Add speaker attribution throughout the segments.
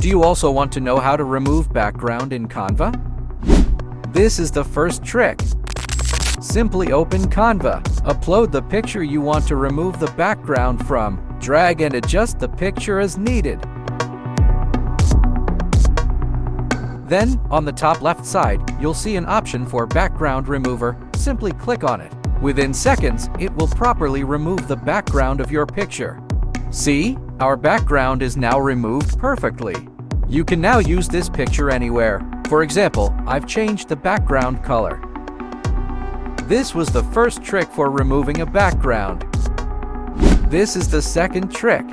Speaker 1: Do you also want to know how to remove background in Canva? This is the first trick. Simply open Canva, upload the picture you want to remove the background from, drag and adjust the picture as needed. Then, on the top left side, you'll see an option for Background Remover. Simply click on it. Within seconds, it will properly remove the background of your picture. See? Our background is now removed perfectly. You can now use this picture anywhere. For example, I've changed the background color. This was the first trick for removing a background. This is the second trick.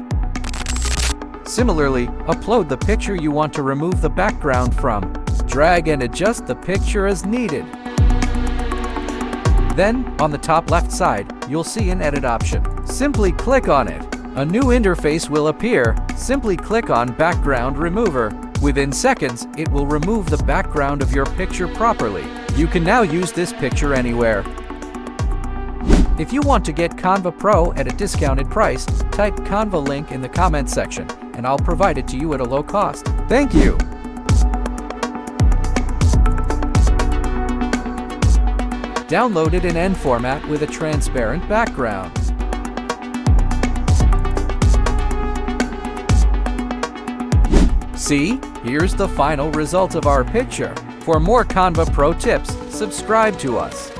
Speaker 1: Similarly, upload the picture you want to remove the background from. Drag and adjust the picture as needed. Then, on the top left side, you'll see an edit option. Simply click on it. A new interface will appear. Simply click on Background Remover. Within seconds, it will remove the background of your picture properly. You can now use this picture anywhere. If you want to get Canva Pro at a discounted price, type Canva link in the comment section, and I'll provide it to you at a low cost. Thank you! Download it in N format with a transparent background. See? Here's the final result of our picture. For more Canva Pro tips, subscribe to us.